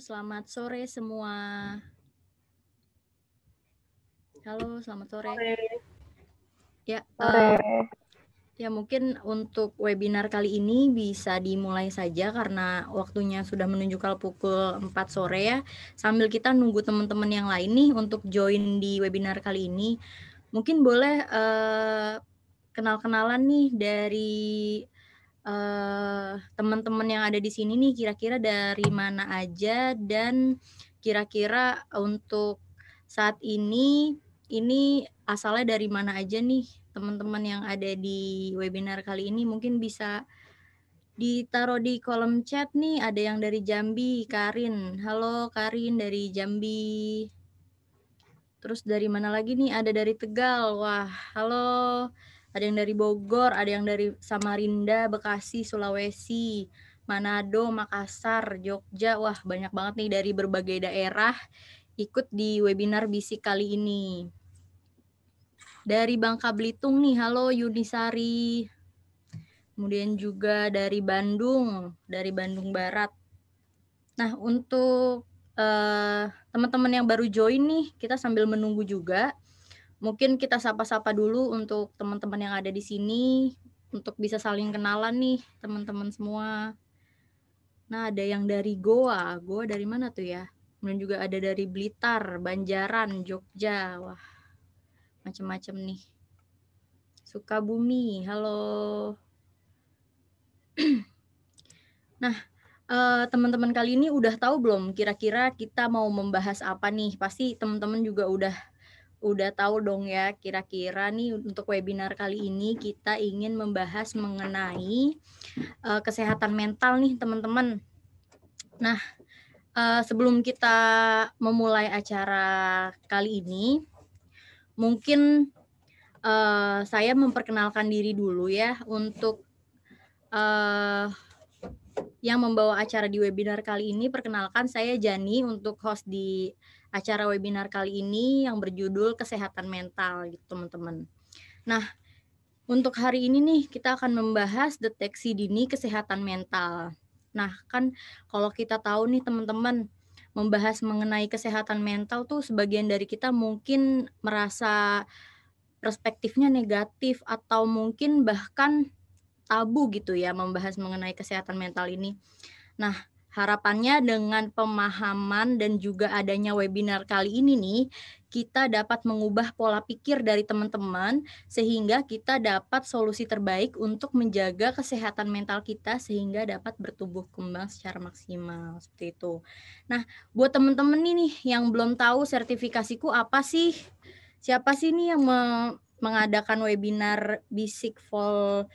Selamat sore semua. Halo, selamat sore. Ya, ya mungkin untuk webinar kali ini bisa dimulai saja karena waktunya sudah menunjukkan pukul 4 sore ya. Sambil kita nunggu teman-teman yang lain nih untuk join di webinar kali ini. Mungkin boleh kenal-kenalan nih dari teman-teman yang ada di sini nih, kira-kira dari mana aja, dan kira-kira untuk saat ini asalnya dari mana aja nih teman-teman yang ada di webinar kali ini. Mungkin bisa ditaruh di kolom chat nih. Ada yang dari Jambi, Karin. Halo Karin dari Jambi. Terus dari mana lagi nih? Ada dari Tegal. Wah, halo. Ada yang dari Bogor, ada yang dari Samarinda, Bekasi, Sulawesi, Manado, Makassar, Jogja. Wah, banyak banget nih dari berbagai daerah ikut di webinar Bisik kali ini. Dari Bangka Belitung nih, halo Yunisari. Kemudian juga dari Bandung Barat. Nah, untuk teman-teman yang baru join nih, kita sambil menunggu juga. Mungkin kita sapa-sapa dulu untuk teman-teman yang ada di sini, untuk bisa saling kenalan nih teman-teman semua. Nah, ada yang dari Goa dari mana tuh ya? Kemudian juga ada dari Blitar, Banjaran, Jogja, wah macam-macam nih. Sukabumi, halo. Nah, teman-teman kali ini udah tahu belum kira-kira kita mau membahas apa nih? Pasti teman-teman juga udah tahu dong ya, kira-kira nih untuk webinar kali ini kita ingin membahas mengenai kesehatan mental nih teman-teman. Nah, sebelum kita memulai acara kali ini, mungkin saya memperkenalkan diri dulu ya untuk yang membawa acara di webinar kali ini. Perkenalkan, saya Jani untuk host di acara webinar kali ini yang berjudul Kesehatan Mental gitu teman-teman. Nah, untuk hari ini nih kita akan membahas deteksi dini kesehatan mental. Nah, kan kalau kita tahu nih teman-teman, membahas mengenai kesehatan mental tuh sebagian dari kita mungkin merasa perspektifnya negatif atau mungkin bahkan tabu gitu ya membahas mengenai kesehatan mental ini. Nah, harapannya dengan pemahaman dan juga adanya webinar kali ini nih, kita dapat mengubah pola pikir dari teman-teman sehingga kita dapat solusi terbaik untuk menjaga kesehatan mental kita sehingga dapat bertumbuh kembang secara maksimal, seperti itu. Nah, buat teman-teman nih yang belum tahu sertifikasiku apa sih? Siapa sih nih yang mengadakan webinar Bisik Vol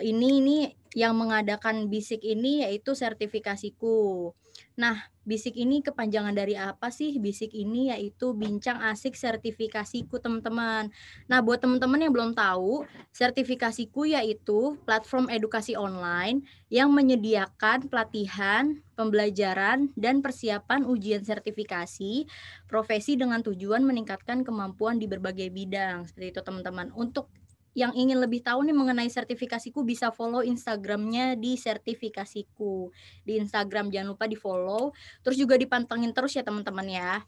ini yang mengadakan Bisik ini yaitu sertifikasiku. Nah, Bisik ini kepanjangan dari apa sih? Bisik ini yaitu Bincang Asik Sertifikasiku, teman-teman. Nah, buat teman-teman yang belum tahu, sertifikasiku yaitu platform edukasi online yang menyediakan pelatihan, pembelajaran, dan persiapan ujian sertifikasi profesi dengan tujuan meningkatkan kemampuan di berbagai bidang. Seperti itu, teman-teman. Untuk yang ingin lebih tahu nih mengenai sertifikasiku bisa follow Instagramnya di sertifikasiku. Di Instagram jangan lupa di follow. Terus juga dipantengin terus ya teman-teman ya.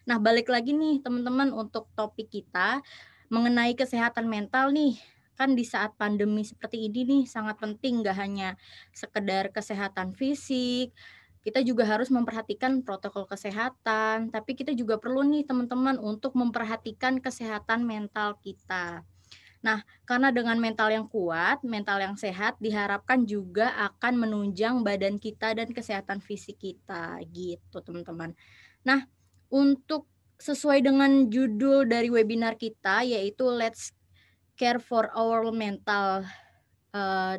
Nah, balik lagi nih teman-teman untuk topik kita mengenai kesehatan mental nih. Kan di saat pandemi seperti ini nih sangat penting, gak hanya sekedar kesehatan fisik, kita juga harus memperhatikan protokol kesehatan, tapi kita juga perlu nih teman-teman untuk memperhatikan kesehatan mental kita. Nah, karena dengan mental yang kuat, mental yang sehat diharapkan juga akan menunjang badan kita dan kesehatan fisik kita gitu, teman-teman. Nah, untuk sesuai dengan judul dari webinar kita yaitu Let's Care for Our Mental,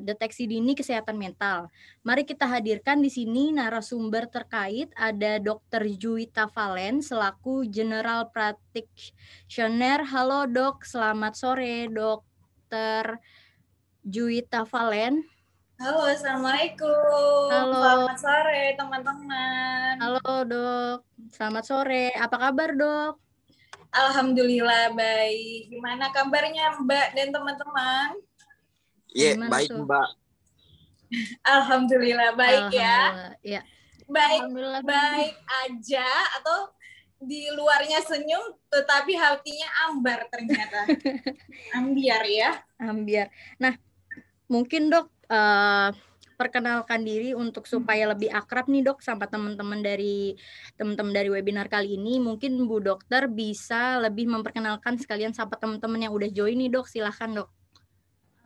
deteksi dini kesehatan mental. Mari kita hadirkan di sini narasumber terkait, ada Dr. Juwita Valen selaku General Practitioner. Halo Dok, selamat sore Dr. Juwita Valen. Halo, Assalamualaikum. Halo. Selamat sore teman-teman. Halo Dok, selamat sore. Apa kabar Dok? Alhamdulillah baik. Gimana kabarnya Mbak dan teman-teman? Iya, baik tuh? Mbak. Alhamdulillah baik. Alhamdulillah, ya. baik aja atau di luarnya senyum tetapi hatinya ambar ternyata. Ambiar ya. Ambiar. Nah, mungkin Dok perkenalkan diri untuk supaya lebih akrab nih Dok sama teman-teman dari webinar kali ini. Mungkin Bu Dokter bisa lebih memperkenalkan sekalian sama teman-teman yang udah join nih Dok. Silahkan Dok.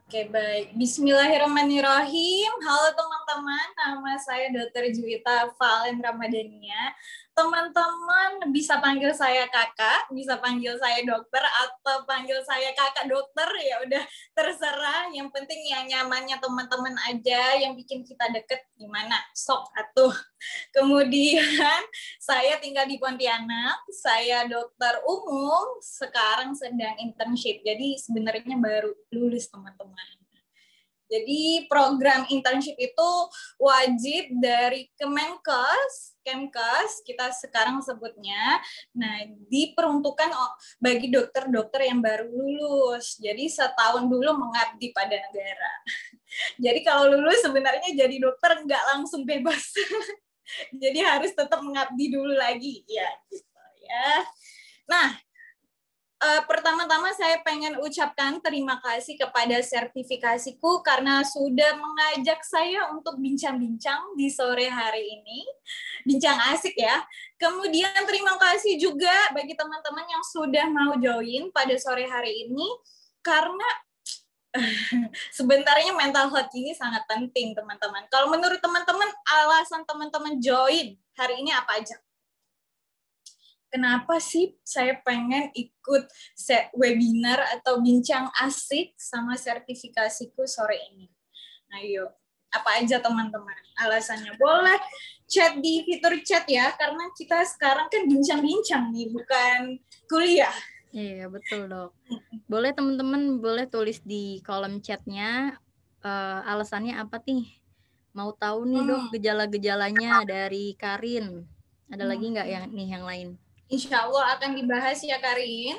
Oke, baik. Bismillahirrahmanirrahim. Halo teman-teman, nama saya Dr. Juwita Valen Ramadhania. Teman-teman bisa panggil saya kakak, bisa panggil saya dokter, atau panggil saya kakak dokter, ya udah terserah. Yang penting yang nyamannya teman-teman aja, yang bikin kita deket gimana, sok atuh. Kemudian saya tinggal di Pontianak, saya dokter umum, sekarang sedang internship. Jadi sebenarnya baru lulus teman-teman. Jadi program internship itu wajib dari Kemkes kita sekarang sebutnya. Nah, diperuntukkan bagi dokter-dokter yang baru lulus. Jadi setahun dulu mengabdi pada negara. Jadi kalau lulus sebenarnya jadi dokter nggak langsung bebas. Jadi harus tetap mengabdi dulu lagi, ya gitu ya. Nah, pertama-tama saya pengen ucapkan terima kasih kepada sertifikasiku karena sudah mengajak saya untuk bincang-bincang di sore hari ini. Bincang asik ya. Kemudian terima kasih juga bagi teman-teman yang sudah mau join pada sore hari ini karena sebenarnya mental health ini sangat penting, teman-teman. Kalau menurut teman-teman, alasan teman-teman join hari ini apa aja? Kenapa sih saya pengen ikut webinar atau bincang asik sama sertifikasiku sore ini? Nah, yuk. Apa aja teman-teman alasannya? Boleh chat di fitur chat ya, karena kita sekarang kan bincang-bincang nih, bukan kuliah. Iya, betul Dok. Boleh teman-teman, boleh tulis di kolom chatnya alasannya apa nih? Mau tahu nih Dok gejala-gejalanya dari Karin. Ada lagi nggak yang lain? Insya Allah akan dibahas ya Karin.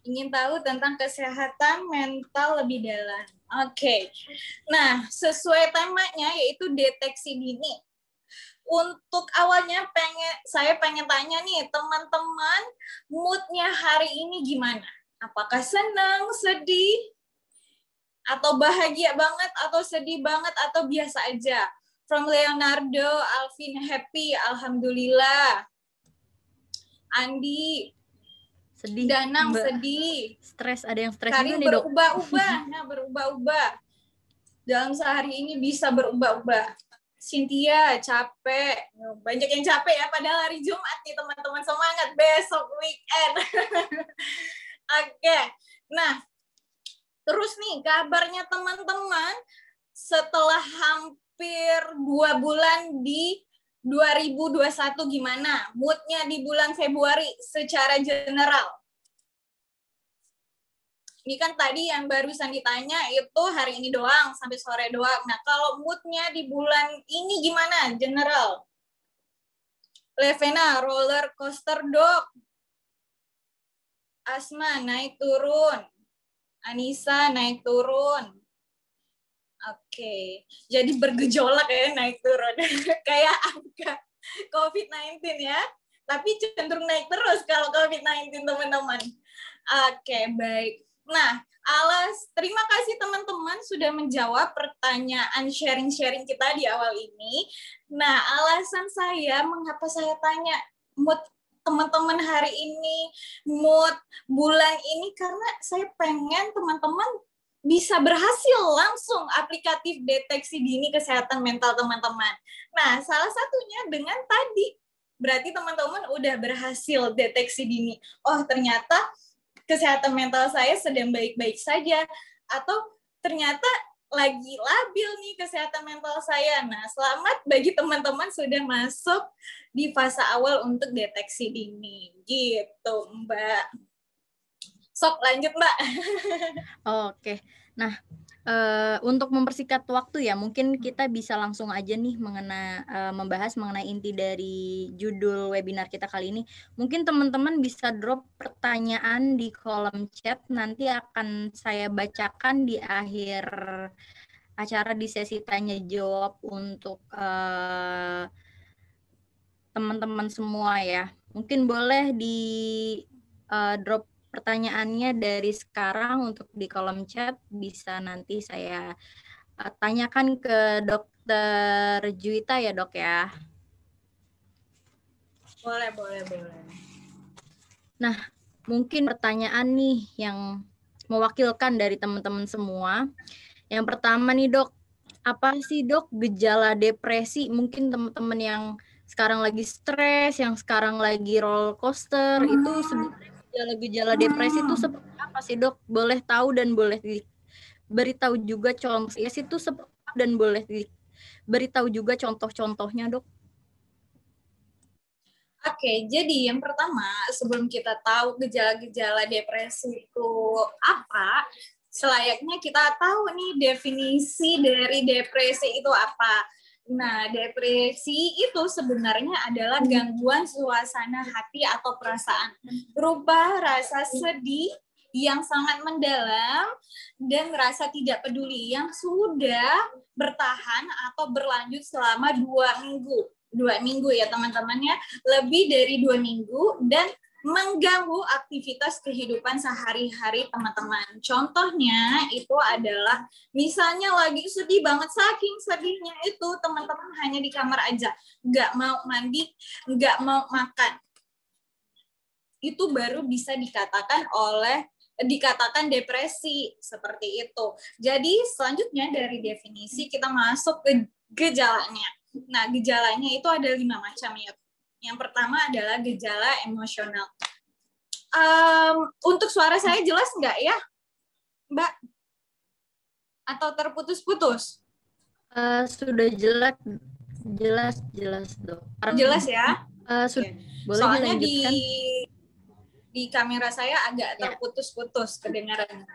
Ingin tahu tentang kesehatan mental lebih dalam. Oke. Nah, sesuai temanya yaitu deteksi dini. Untuk awalnya saya pengen tanya nih, teman-teman, moodnya hari ini gimana? Apakah senang, sedih, atau bahagia banget, atau sedih banget, atau biasa aja? From Leonardo, Alvin happy, alhamdulillah. Andi, sedih. Danang sedih. Stres, ada yang stres Karin juga nih Dok. berubah-ubah, berubah-ubah. Dalam sehari ini bisa berubah-ubah. Cynthia capek, banyak yang capek ya, padahal hari Jumat nih teman-teman, semangat besok weekend. Oke, nah terus nih kabarnya teman-teman setelah hampir 2 bulan di 2021 gimana? Moodnya di bulan Februari secara general. Ini kan tadi yang barusan ditanya itu hari ini doang, sampai sore doang. Nah, kalau moodnya di bulan ini gimana, general? Levena, roller coaster Dok. Asma, naik turun. Anissa, naik turun. Oke, jadi bergejolak ya naik turun. Kayak angka COVID-19 ya. Tapi cenderung naik terus kalau COVID-19 teman-teman. Oke, baik. Nah, terima kasih teman-teman sudah menjawab pertanyaan sharing-sharing kita di awal ini. Nah, alasan saya mengapa saya tanya mood teman-teman hari ini, mood bulan ini, karena saya pengen teman-teman bisa berhasil langsung aplikatif deteksi dini kesehatan mental teman-teman. Nah, salah satunya dengan tadi. Berarti teman-teman udah berhasil deteksi dini. Oh, ternyata kesehatan mental saya sedang baik-baik saja. Atau ternyata lagi labil nih kesehatan mental saya. Nah, selamat bagi teman-teman sudah masuk di fase awal untuk deteksi dini. Gitu, Mbak. Sok lanjut, Mbak. Oke. Nah, untuk mempersingkat waktu ya, mungkin kita bisa langsung aja nih membahas mengenai inti dari judul webinar kita kali ini. Mungkin teman-teman bisa drop pertanyaan di kolom chat, nanti akan saya bacakan di akhir acara di sesi tanya jawab untuk teman-teman semua ya. Mungkin boleh di drop pertanyaannya dari sekarang untuk di kolom chat, bisa nanti saya tanyakan ke Dokter Juwita ya dok ya. Boleh, boleh, boleh. Nah, mungkin pertanyaan nih yang mewakilkan dari teman-teman semua. Yang pertama nih dok, apa sih dok gejala depresi? Mungkin teman-teman yang sekarang lagi stres, yang sekarang lagi roller coaster, itu sebenarnya gejala-gejala depresi itu seperti apa sih dok? Boleh tahu dan boleh diberitahu juga contoh ya itu seperti apa dan boleh diberitahu juga contoh-contohnya dok? Oke, jadi yang pertama, sebelum kita tahu gejala-gejala depresi itu apa, selayaknya kita tahu nih definisi dari depresi itu apa. Nah, depresi itu sebenarnya adalah gangguan suasana hati atau perasaan, berupa rasa sedih yang sangat mendalam dan rasa tidak peduli yang sudah bertahan atau berlanjut selama 2 minggu. 2 minggu ya teman-temannya, lebih dari 2 minggu, dan mengganggu aktivitas kehidupan sehari-hari teman-teman. Contohnya itu adalah misalnya lagi sedih banget, saking sedihnya itu teman-teman hanya di kamar aja, nggak mau mandi, nggak mau makan. Itu baru bisa dikatakan depresi seperti itu. Jadi selanjutnya dari definisi kita masuk ke gejalanya. Nah, gejalanya itu ada 5 macam ya. Yang pertama adalah gejala emosional. Untuk suara saya jelas nggak ya, Mbak? Atau terputus-putus? Sudah jelas dok. Jelas ya? Sudah. Boleh soalnya dilanjutkan? Di kamera saya agak terputus-putus kedengaran.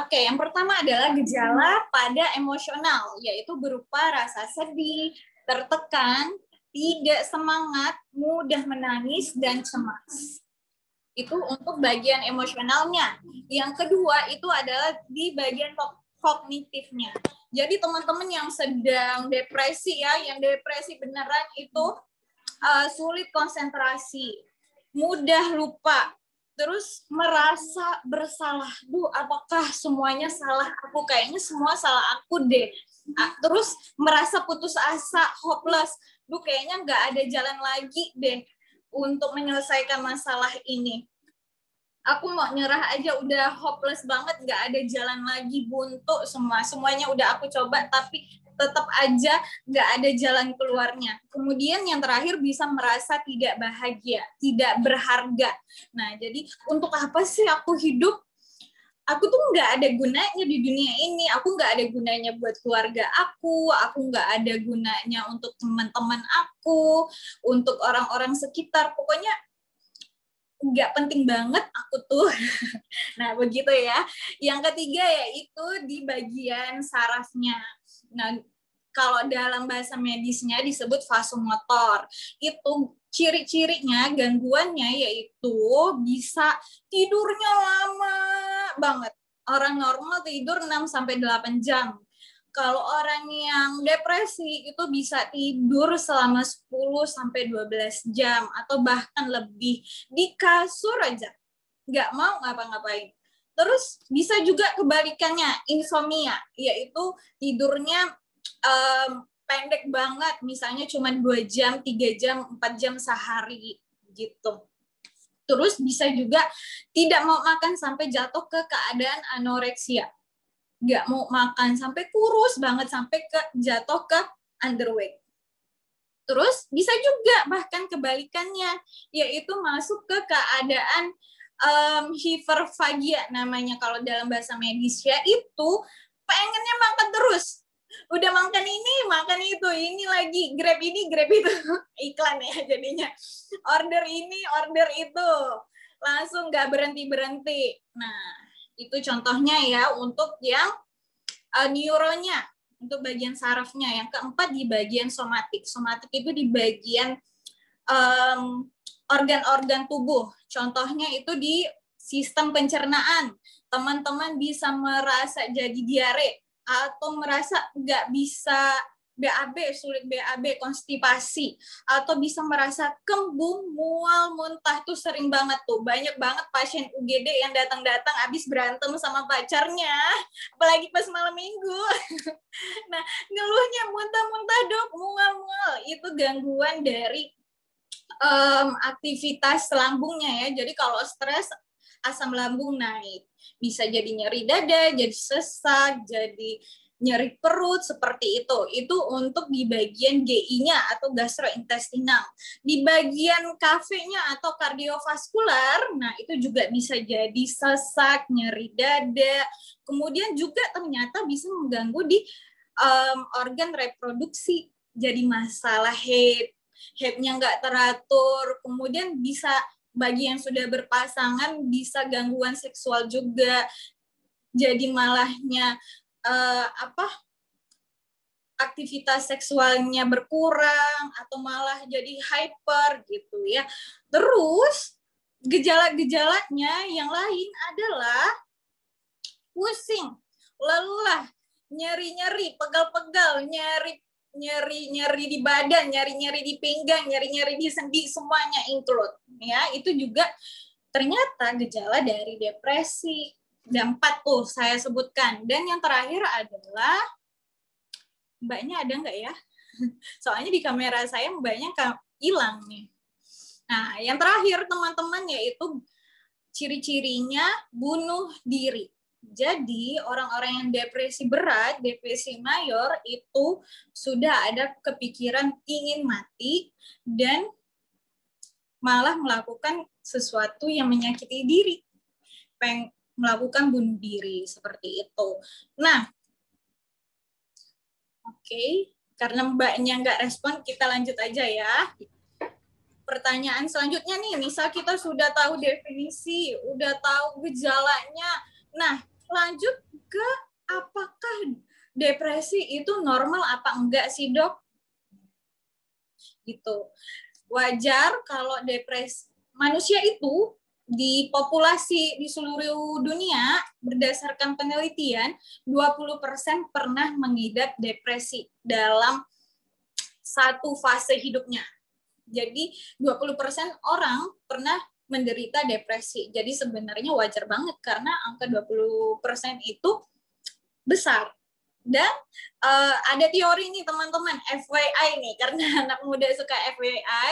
Oke, yang pertama adalah gejala pada emosional, yaitu berupa rasa sedih, tertekan, tidak semangat, mudah menangis, dan cemas. Itu untuk bagian emosionalnya. Yang kedua itu adalah di bagian kognitifnya. Jadi teman-teman yang sedang depresi ya, yang depresi beneran itu sulit konsentrasi, mudah lupa, terus merasa bersalah. Duh, apakah semuanya salah aku? Kayaknya semua salah aku deh. Terus merasa putus asa, hopeless. Duh, kayaknya nggak ada jalan lagi deh untuk menyelesaikan masalah ini. Aku mau nyerah aja, udah hopeless banget, nggak ada jalan lagi, buntu semuanya udah aku coba, tapi tetap aja nggak ada jalan keluarnya. Kemudian yang terakhir bisa merasa tidak bahagia, tidak berharga. Nah, jadi untuk apa sih aku hidup? Aku tuh nggak ada gunanya di dunia ini, aku nggak ada gunanya buat keluarga aku nggak ada gunanya untuk teman-teman aku, untuk orang-orang sekitar, pokoknya nggak penting banget aku tuh. Nah, begitu ya. Yang ketiga yaitu di bagian sarafnya. Nah, kalau dalam bahasa medisnya disebut vasomotor. Itu ciri-cirinya, gangguannya yaitu bisa tidurnya lama banget. Orang normal tidur 6-8 jam. Kalau orang yang depresi itu bisa tidur selama 10-12 jam atau bahkan lebih di kasur aja. Nggak mau ngapa-ngapain. Terus bisa juga kebalikannya, insomnia, yaitu tidurnya pendek banget, misalnya cuma 2 jam, 3 jam, 4 jam sehari gitu. Terus bisa juga tidak mau makan sampai jatuh ke keadaan anoreksia. Nggak mau makan sampai kurus banget, sampai jatuh ke underweight. Terus bisa juga bahkan kebalikannya, yaitu masuk ke keadaan hiperfagia namanya kalau dalam bahasa medis ya, itu pengennya makan terus. Udah makan ini, makan itu, ini lagi, grab ini, grab itu. Iklan ya jadinya. Order ini, order itu. Langsung nggak berhenti-berhenti. Nah, itu contohnya ya untuk yang neuronya, untuk bagian sarafnya. Yang keempat di bagian somatik. Somatik itu di bagian organ-organ tubuh. Contohnya itu di sistem pencernaan. Teman-teman bisa merasa jadi diare. atau merasa nggak bisa BAB, sulit BAB, konstipasi, atau bisa merasa kembung, mual, muntah, tuh sering banget tuh. Banyak banget pasien UGD yang datang-datang abis berantem sama pacarnya, apalagi pas malam minggu. Nah, ngeluhnya muntah-muntah dok, mual-mual, itu gangguan dari aktivitas lambungnya ya. Jadi kalau stres, asam lambung naik. Bisa jadi nyeri dada, jadi sesak, jadi nyeri perut, seperti itu. Itu untuk di bagian GI-nya atau gastrointestinal. Di bagian KV-nya atau kardiovaskular, nah itu juga bisa jadi sesak, nyeri dada. Kemudian juga ternyata bisa mengganggu di organ reproduksi. Jadi masalah headnya nggak teratur. Kemudian bisa bagi yang sudah berpasangan bisa gangguan seksual juga. Jadi malahnya aktivitas seksualnya berkurang atau malah jadi hyper gitu ya. Terus gejala-gejalanya yang lain adalah pusing, lelah, nyeri-nyeri, pegal-pegal, nyeri di badan, nyeri-nyeri di pinggang, nyeri-nyeri di sendi, semuanya include ya. Itu juga ternyata gejala dari depresi. Ada 4 tuh saya sebutkan. Dan yang terakhir adalah, mbaknya ada nggak ya? Soalnya di kamera saya mbaknya hilang nih. Nah, yang terakhir teman-teman yaitu ciri-cirinya bunuh diri. Jadi orang-orang yang depresi berat, depresi mayor itu sudah ada kepikiran ingin mati dan malah melakukan sesuatu yang menyakiti diri. Melakukan bunuh diri seperti itu. Nah, oke, karena mbaknya nggak respon, kita lanjut aja ya. Pertanyaan selanjutnya nih, misal kita sudah tahu definisi, udah tahu gejalanya. Nah, lanjut ke apakah depresi itu normal apa enggak sih dok? Gitu. Wajar kalau depresi manusia itu di populasi di seluruh dunia berdasarkan penelitian 20% pernah mengidap depresi dalam satu fase hidupnya. Jadi 20% orang pernah menderita depresi. Jadi sebenarnya wajar banget karena angka 20% itu besar. Dan ada teori nih teman-teman, FYI nih, karena anak muda suka FYI,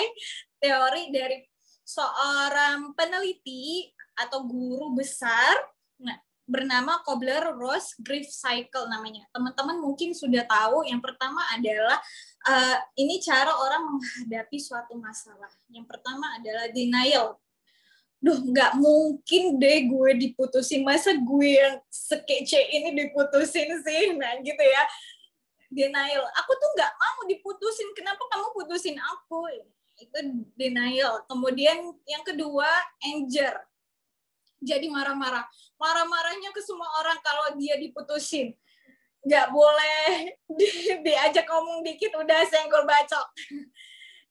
teori dari seorang peneliti atau guru besar bernama Kubler-Ross Grief Cycle namanya. Teman-teman mungkin sudah tahu. Yang pertama adalah ini cara orang menghadapi suatu masalah. Yang pertama adalah denial. Duh, nggak mungkin deh gue diputusin. Masa gue yang sekece ini diputusin sih? Nah gitu ya. Denial. Aku tuh nggak mau diputusin. Kenapa kamu putusin aku? Itu denial. Kemudian yang kedua, anger. Jadi marah-marah. Marah-marahnya ke semua orang kalau dia diputusin. Nggak boleh diajak ngomong dikit, udah senggol bacok.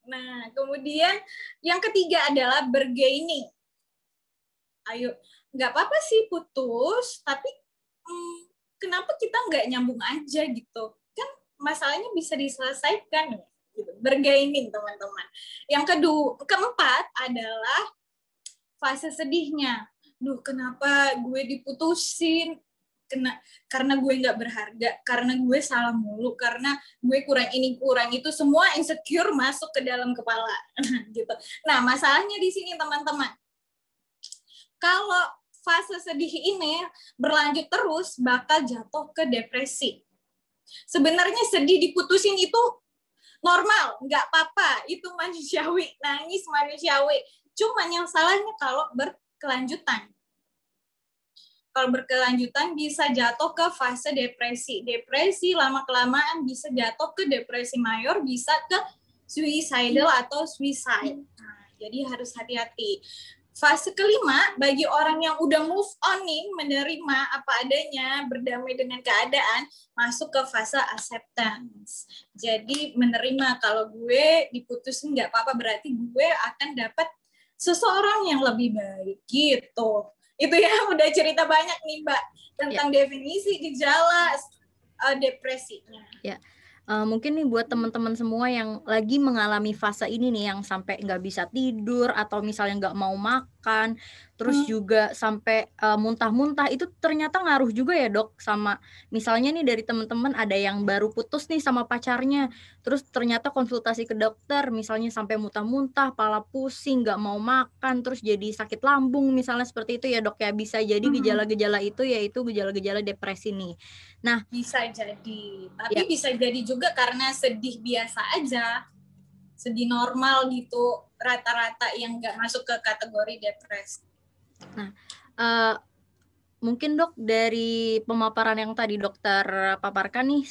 Nah, kemudian yang ketiga adalah bargaining. Ayo, nggak apa-apa sih putus, tapi kenapa kita nggak nyambung aja gitu? Kan masalahnya bisa diselesaikan. Gitu. Bargaining, teman-teman. Yang keempat adalah fase sedihnya. Duh, kenapa gue diputusin? Karena gue nggak berharga, karena gue salah mulu, karena gue kurang ini, kurang itu, semua insecure masuk ke dalam kepala. Gitu. Nah, masalahnya di sini, teman-teman. Kalau fase sedih ini berlanjut terus, bakal jatuh ke depresi. Sebenarnya sedih diputusin itu normal, nggak apa-apa, itu manusiawi, nangis manusiawi. Cuman yang salahnya kalau berkelanjutan. Kalau berkelanjutan bisa jatuh ke fase depresi. Depresi lama-kelamaan bisa jatuh ke depresi mayor, bisa ke suicidal atau suicide. Nah, jadi harus hati-hati. Fase kelima, bagi orang yang udah move on nih, menerima apa adanya, berdamai dengan keadaan, masuk ke fase acceptance. Jadi menerima kalau gue diputusin nggak apa-apa, berarti gue akan dapat seseorang yang lebih baik gitu. Itu ya, udah cerita banyak nih Mbak tentang definisi, gejala, depresinya. Ya. Mungkin nih buat teman-teman semua yang lagi mengalami fase ini nih, yang sampai nggak bisa tidur atau misalnya nggak mau makan, terus juga sampai muntah-muntah, itu ternyata ngaruh juga ya dok, sama misalnya nih dari teman-teman ada yang baru putus nih sama pacarnya, terus ternyata konsultasi ke dokter, misalnya sampai muntah-muntah, pala pusing, nggak mau makan, terus jadi sakit lambung misalnya seperti itu ya dok ya, bisa jadi gejala-gejala itu yaitu gejala-gejala depresi nih. Nah, Bisa jadi, tapi ya. bisa jadi juga karena sedih biasa aja, sedih normal gitu, rata-rata yang nggak masuk ke kategori depresi. Nah, mungkin dok dari pemaparan yang tadi dokter paparkan nih,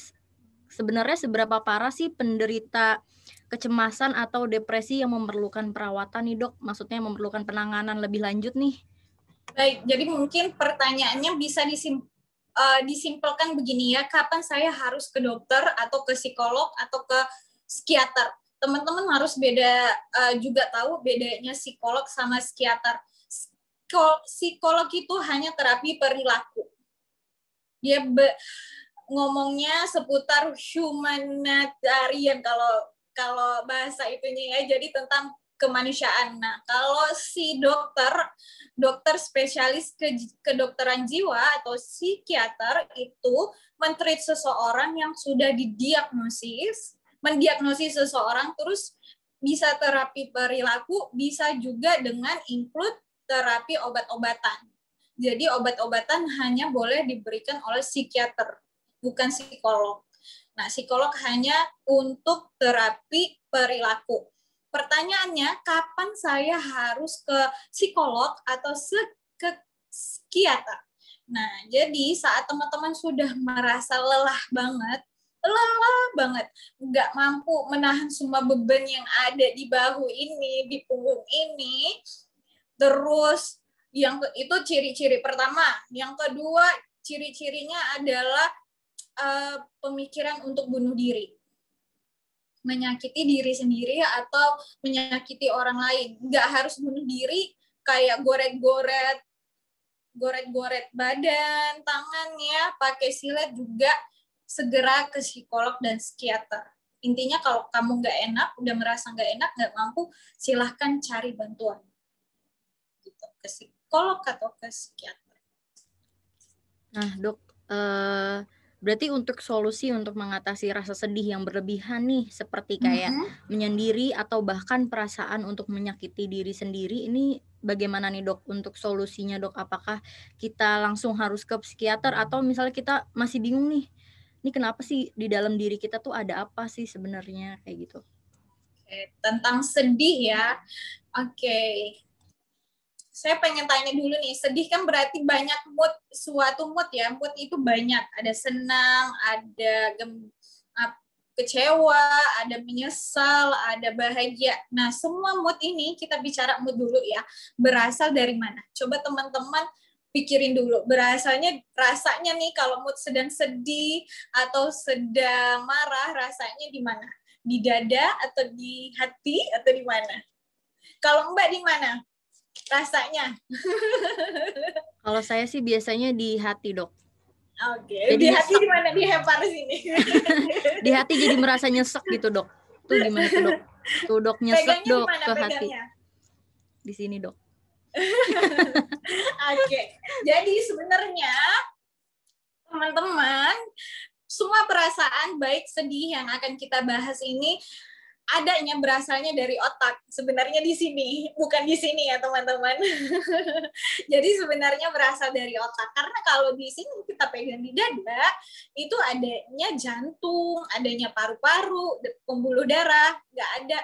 sebenarnya seberapa parah sih penderita kecemasan atau depresi yang memerlukan perawatan nih dok? Maksudnya memerlukan penanganan lebih lanjut nih? Baik, jadi mungkin pertanyaannya bisa disimpelkan begini ya, kapan saya harus ke dokter atau ke psikolog atau ke psikiater? Teman-teman harus juga tahu bedanya psikolog sama psikiater. Psikolog itu hanya terapi perilaku. Dia ngomongnya seputar humanitarian kalau bahasa itunya ya, jadi tentang kemanusiaan. Nah, kalau si dokter spesialis kedokteran jiwa atau psikiater itu men-treat seseorang yang sudah mendiagnosis seseorang, terus bisa terapi perilaku, bisa juga dengan include terapi obat-obatan. Jadi obat-obatan hanya boleh diberikan oleh psikiater, bukan psikolog. Nah, psikolog hanya untuk terapi perilaku. Pertanyaannya, kapan saya harus ke psikolog atau ke psikiater? Nah, jadi saat teman-teman sudah merasa lelah banget, nggak mampu menahan semua beban yang ada di bahu ini, di punggung ini, terus itu ciri-ciri pertama. Yang kedua, ciri-cirinya adalah pemikiran untuk bunuh diri, menyakiti diri sendiri atau menyakiti orang lain. Nggak harus bunuh diri kayak goret-goret badan, tangannya, pakai silet, juga segera ke psikolog dan psikiater. Intinya kalau kamu nggak enak, udah merasa nggak enak, nggak mampu, silahkan cari bantuan. Gitu, ke psikolog atau ke psikiater. Nah dok, berarti untuk solusi untuk mengatasi rasa sedih yang berlebihan nih, seperti kayak menyendiri atau bahkan perasaan untuk menyakiti diri sendiri, ini bagaimana nih dok untuk solusinya dok? Apakah kita langsung harus ke psikiater atau misalnya kita masih bingung nih, ini kenapa sih di dalam diri kita tuh ada apa sih sebenarnya kayak gitu? Oke, tentang sedih ya. Oke. Saya pengen tanya dulu nih, sedih kan berarti banyak suatu mood ya. Mood itu banyak, ada senang, ada kecewa, ada menyesal, ada bahagia. Nah, semua mood ini, kita bicara mood dulu ya, berasal dari mana? Coba teman-teman pikirin dulu, rasanya nih kalau mood sedang sedih atau sedang marah, rasanya di mana? Di dada atau di hati atau di mana? Kalau Mbak di mana rasanya? Kalau saya sih biasanya di hati dok. Oke, di hati di mana? Di hepar sini. Di hati jadi merasa nyesek gitu dok. Tuh gimana tuh dok? Tuh dok, nyesek pegangnya dok dimana, ke pegangnya? hati. Di sini dok. Oke, jadi sebenarnya teman-teman, semua perasaan baik sedih yang akan kita bahas ini adanya berasalnya dari otak. Sebenarnya di sini, bukan di sini ya teman-teman. Jadi sebenarnya berasal dari otak. Karena kalau di sini kita pegang di dada, itu adanya jantung, adanya paru-paru, pembuluh darah, nggak ada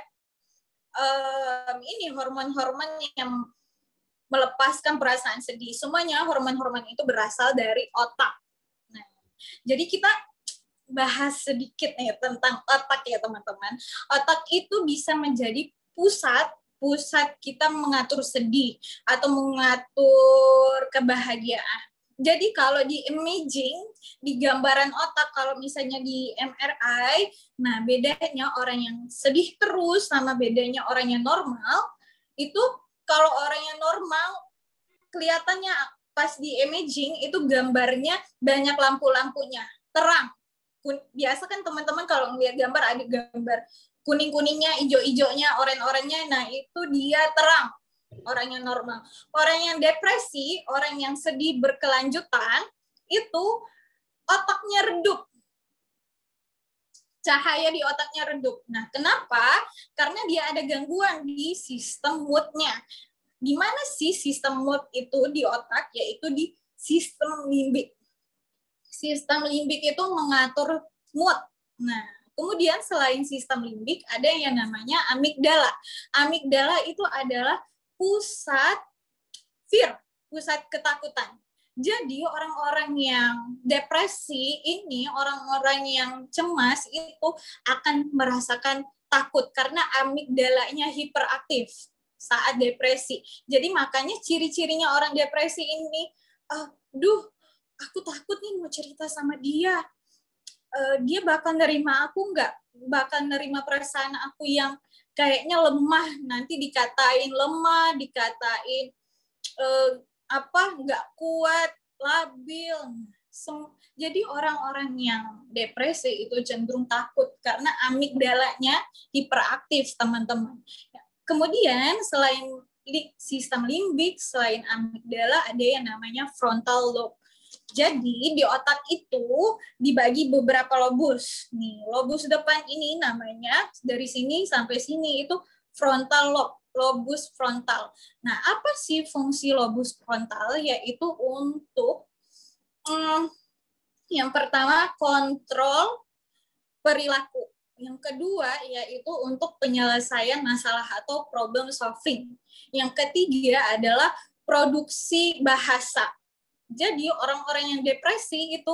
ini hormon-hormon yang melepaskan perasaan sedih. Semuanya hormon-hormon itu berasal dari otak. Nah, jadi kita bahas sedikit nih tentang otak ya teman-teman. Otak itu bisa menjadi pusat kita mengatur sedih atau mengatur kebahagiaan. Jadi kalau di imaging, di gambaran otak, kalau misalnya di MRI, nah bedanya orang yang sedih terus sama bedanya orang yang normal, itu kalau orang yang normal kelihatannya pas di imaging itu gambarnya banyak lampu-lampunya, terang. biasa kan teman-teman kalau ngeliat gambar ada gambar kuning-kuningnya, hijau-hijaunya, oren-orennya, nah itu dia terang, orang yang normal. Orang yang depresi, orang yang sedih berkelanjutan, itu otaknya redup. Cahaya di otaknya redup. Nah, kenapa? Karena dia ada gangguan di sistem mood-nya. Di mana sih sistem mood itu di otak? Yaitu di sistem limbik. Sistem limbik itu mengatur mood. Nah, kemudian selain sistem limbik, ada yang namanya amigdala. Amigdala itu adalah pusat fear, pusat ketakutan. Jadi orang-orang yang depresi ini, orang-orang yang cemas itu akan merasakan takut karena amigdalanya hiperaktif saat depresi. Jadi makanya ciri-cirinya orang depresi ini, aku takut nih mau cerita sama dia. Dia bakal nerima aku nggak? Bakal nerima perasaan aku yang kayaknya lemah. Nanti dikatain lemah, dikatain nggak kuat, labil. Jadi orang-orang yang depresi itu cenderung takut karena amigdalanya hiperaktif, teman-teman. Kemudian selain sistem limbik, selain amigdala ada yang namanya frontal lobe. Jadi di otak itu dibagi beberapa lobus. Nih, lobus depan ini namanya dari sini sampai sini itu frontal lobe. Lobus frontal. Nah, apa sih fungsi lobus frontal? Yaitu untuk yang pertama kontrol perilaku. Yang kedua yaitu untuk penyelesaian masalah atau problem solving. Yang ketiga adalah produksi bahasa. Jadi orang-orang yang depresi itu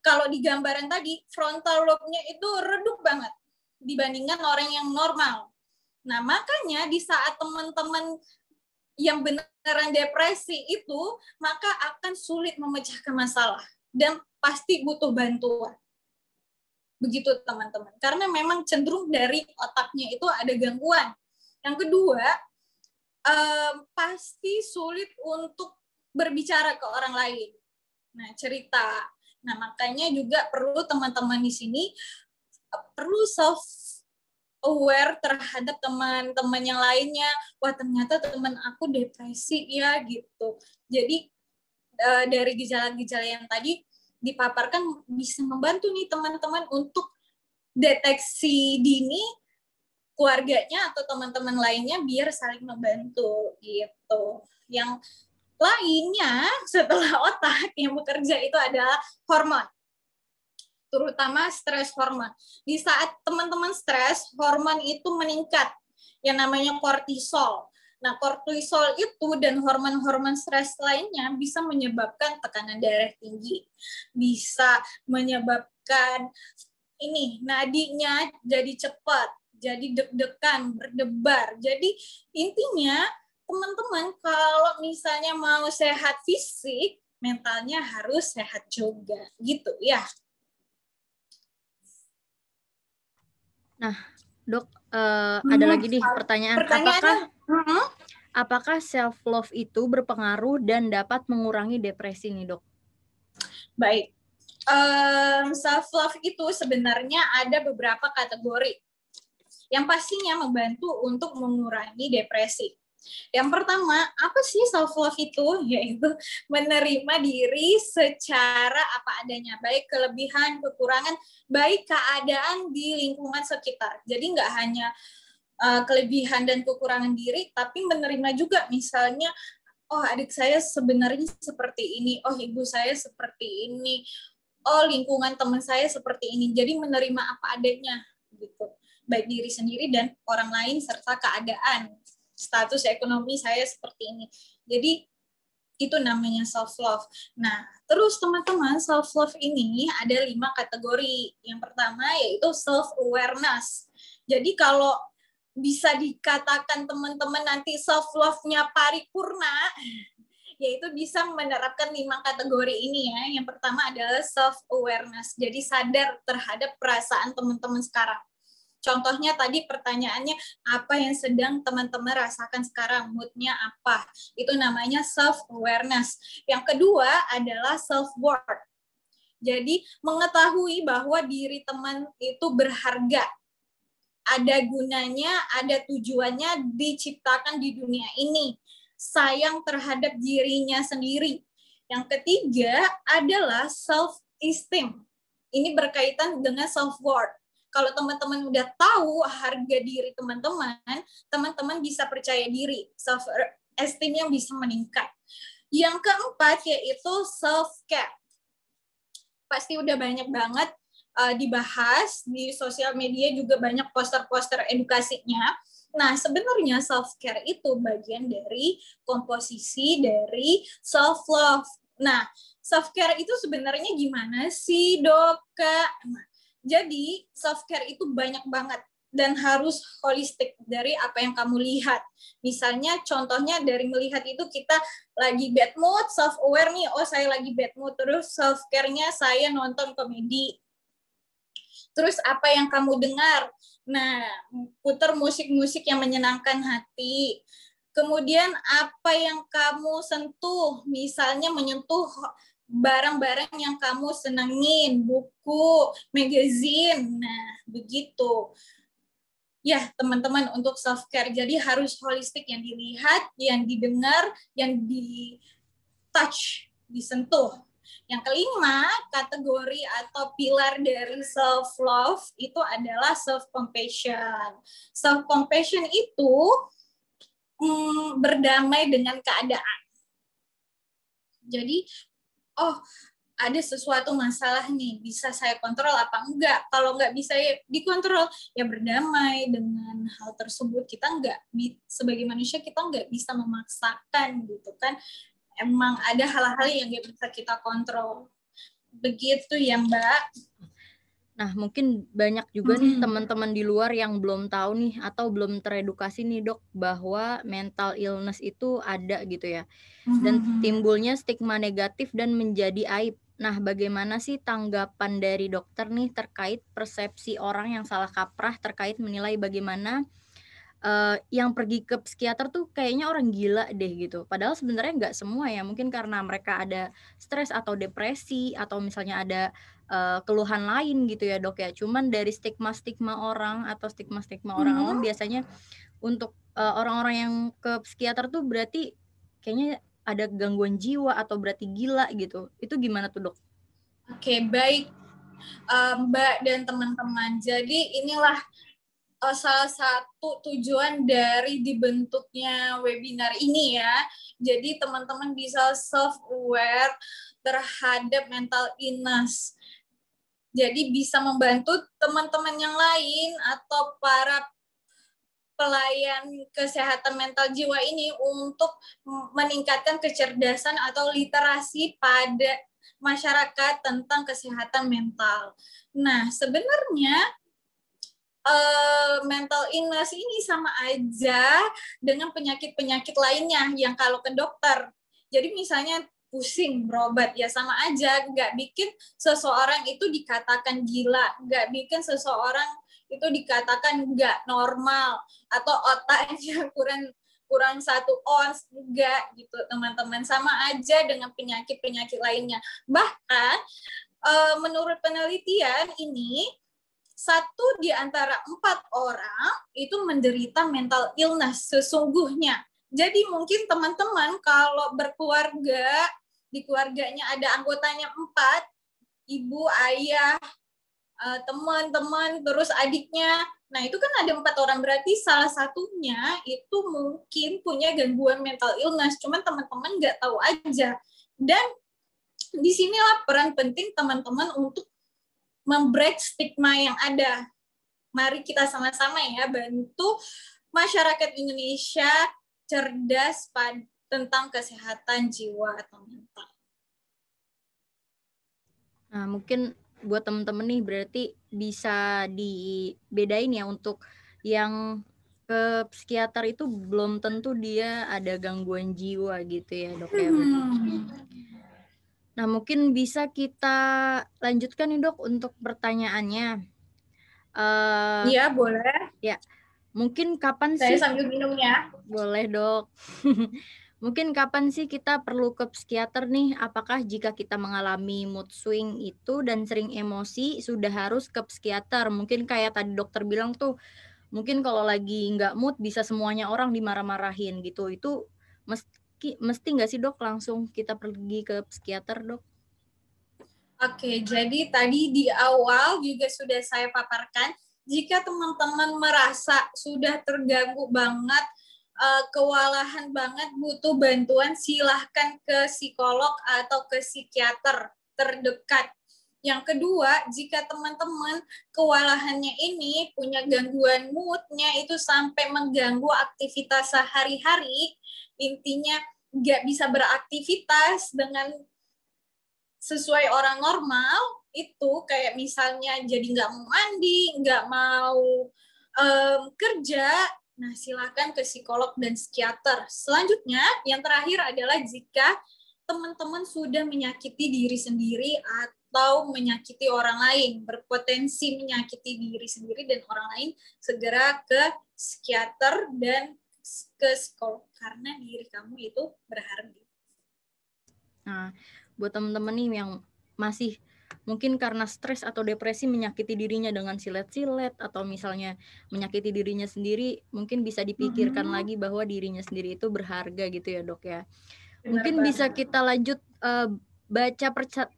kalau di gambaran tadi frontal lobe-nya itu redup banget dibandingkan orang yang normal. Nah, makanya di saat teman-teman yang beneran depresi itu, maka akan sulit memecahkan masalah dan pasti butuh bantuan. Begitu teman-teman. Karena memang cenderung dari otaknya itu ada gangguan. Yang kedua, pasti sulit untuk berbicara ke orang lain. Nah, cerita. Nah, makanya juga perlu teman-teman di sini perlu self aware terhadap teman-teman yang lainnya. Wah, ternyata teman aku depresi ya gitu. Jadi dari gejala-gejala yang tadi dipaparkan bisa membantu nih teman-teman untuk deteksi dini keluarganya atau teman-teman lainnya biar saling membantu gitu. Yang lainnya setelah otak yang bekerja itu adalah hormon, terutama stres hormon. Di saat teman-teman stres, hormon itu meningkat, yang namanya kortisol. Nah, kortisol itu dan hormon-hormon stres lainnya bisa menyebabkan tekanan darah tinggi, bisa menyebabkan nadinya jadi cepat, jadi deg-degan, berdebar. Jadi intinya teman-teman kalau misalnya mau sehat fisik, mentalnya harus sehat juga, gitu ya. Nah, Dok, ada lagi nih pertanyaan. Apakah self love itu berpengaruh dan dapat mengurangi depresi nih, Dok? Baik. Self love itu sebenarnya ada beberapa kategori yang pastinya membantu untuk mengurangi depresi. Yang pertama, apa sih self love itu? Yaitu menerima diri secara apa adanya, baik kelebihan, kekurangan, baik keadaan di lingkungan sekitar. Jadi nggak hanya kelebihan dan kekurangan diri, tapi menerima juga misalnya, oh adik saya sebenarnya seperti ini, oh ibu saya seperti ini, oh lingkungan teman saya seperti ini. Jadi menerima apa adanya gitu, baik diri sendiri dan orang lain serta keadaan. Status ekonomi saya seperti ini. Jadi itu namanya self love. Nah, terus teman-teman, self love ini ada 5 kategori. Yang pertama yaitu self awareness. Jadi kalau bisa dikatakan teman-teman nanti self love-nya paripurna, yaitu bisa menerapkan 5 kategori ini ya. Yang pertama adalah self awareness. Jadi sadar terhadap perasaan teman-teman sekarang. Contohnya tadi pertanyaannya, apa yang sedang teman-teman rasakan sekarang, mood-nya apa? Itu namanya self-awareness. Yang kedua adalah self-worth. Jadi mengetahui bahwa diri teman itu berharga, ada gunanya, ada tujuannya, diciptakan di dunia ini. Sayang terhadap dirinya sendiri. Yang ketiga adalah self-esteem. Ini berkaitan dengan self-worth. Kalau teman-teman udah tahu harga diri teman-teman, teman-teman bisa percaya diri, self-esteem yang bisa meningkat. Yang keempat yaitu self-care. Pasti udah banyak banget dibahas di sosial media, juga banyak poster-poster edukasinya. Nah, sebenarnya self-care itu bagian dari komposisi dari self-love. Nah, self-care itu sebenarnya gimana sih, Dok, Kak? Nah, jadi, self-care itu banyak banget dan harus holistik dari apa yang kamu lihat. Misalnya, contohnya dari melihat itu kita lagi bad mood, self-aware nih, oh saya lagi bad mood, terus self-care-nya saya nonton komedi. Terus apa yang kamu dengar? Nah, putar musik-musik yang menyenangkan hati. Kemudian apa yang kamu sentuh? Misalnya menyentuh barang-barang yang kamu senangin, buku, magazine. Nah, begitu. Ya, teman-teman, untuk self-care. Jadi harus holistik, yang dilihat, yang didengar, yang di-touch, disentuh. Yang kelima, kategori atau pilar dari self-love itu adalah self-compassion. Self-compassion itu berdamai dengan keadaan. Jadi, oh, ada sesuatu masalah nih, bisa saya kontrol apa enggak? Kalau enggak bisa dikontrol, ya berdamai dengan hal tersebut. Kita enggak, sebagai manusia kita enggak bisa memaksakan gitu kan. Emang ada hal-hal yang nggak bisa kita kontrol. Begitu ya, Mbak. Nah, mungkin banyak juga nih teman-teman di luar yang belum tahu nih atau belum teredukasi nih, Dok, bahwa mental illness itu ada gitu ya. Dan timbulnya stigma negatif dan menjadi aib. Nah, bagaimana sih tanggapan dari dokter nih terkait persepsi orang yang salah kaprah terkait menilai bagaimana yang pergi ke psikiater tuh kayaknya orang gila deh gitu. Padahal sebenarnya nggak semua ya, mungkin karena mereka ada stres atau depresi atau misalnya ada keluhan lain gitu ya, Dok, ya. Cuman dari stigma-stigma orang atau stigma-stigma orang awam biasanya untuk orang-orang yang ke psikiater tuh berarti kayaknya ada gangguan jiwa atau berarti gila gitu. Itu gimana tuh, Dok? Oke, baik Mbak dan teman-teman. Jadi inilah salah satu tujuan dari dibentuknya webinar ini ya. Jadi teman-teman bisa self-aware terhadap mental illness. Jadi bisa membantu teman-teman yang lain atau para pelayan kesehatan mental jiwa ini untuk meningkatkan kecerdasan atau literasi pada masyarakat tentang kesehatan mental. Nah, sebenarnya mental illness ini sama aja dengan penyakit-penyakit lainnya yang kalau ke dokter. Jadi misalnya pusing berobat, ya sama aja, nggak bikin seseorang itu dikatakan gila, nggak bikin seseorang itu dikatakan nggak normal atau otaknya kurang 1 ons, enggak gitu teman-teman, sama aja dengan penyakit-penyakit lainnya. Bahkan menurut penelitian ini 1 di antara 4 orang itu menderita mental illness sesungguhnya. Jadi mungkin teman-teman kalau berkeluarga, di keluarganya ada anggotanya 4, ibu, ayah, teman-teman, terus adiknya. Nah, itu kan ada 4 orang, berarti salah satunya itu mungkin punya gangguan mental illness, cuman teman-teman nggak tahu aja. Dan disinilah peran penting teman-teman untuk membreak stigma yang ada. Mari kita sama-sama ya bantu masyarakat Indonesia cerdas tentang kesehatan jiwa atau mental. Nah, mungkin buat temen-temen nih berarti bisa dibedain ya, untuk yang ke psikiater itu belum tentu dia ada gangguan jiwa gitu ya, Dok, ya berarti. Nah, mungkin bisa kita lanjutkan nih, Dok, untuk pertanyaannya. Iya, boleh. Ya, mungkin kapan Saya sih? sambil minum ya. Boleh, Dok. Mungkin kapan sih kita perlu ke psikiater nih? Apakah jika kita mengalami mood swing itu dan sering emosi sudah harus ke psikiater? Mungkin kayak tadi dokter bilang tuh, mungkin kalau lagi nggak mood bisa semuanya orang dimarah-marahin gitu. Itu mesti nggak sih dok langsung kita pergi ke psikiater dok? Oke, jadi tadi di awal juga sudah saya paparkan, jika teman-teman merasa sudah terganggu banget, kewalahan banget, butuh bantuan, silahkan ke psikolog atau ke psikiater terdekat. Yang kedua, jika teman-teman kewalahannya ini punya gangguan moodnya itu sampai mengganggu aktivitas sehari-hari, intinya nggak bisa beraktivitas dengan sesuai orang normal, itu kayak misalnya jadi nggak mau mandi, nggak mau kerja, nah silakan ke psikolog dan psikiater. Selanjutnya, yang terakhir adalah jika teman-teman sudah menyakiti diri sendiri atau menyakiti orang lain, berpotensi menyakiti diri sendiri dan orang lain, segera ke psikiater dan ke psikolog karena diri kamu itu berharga. Nah, buat teman-teman nih yang masih mungkin karena stres atau depresi menyakiti dirinya dengan silet-silet atau misalnya menyakiti dirinya sendiri, mungkin bisa dipikirkan lagi bahwa dirinya sendiri itu berharga gitu ya dok ya. Mungkin bisa kita lanjut baca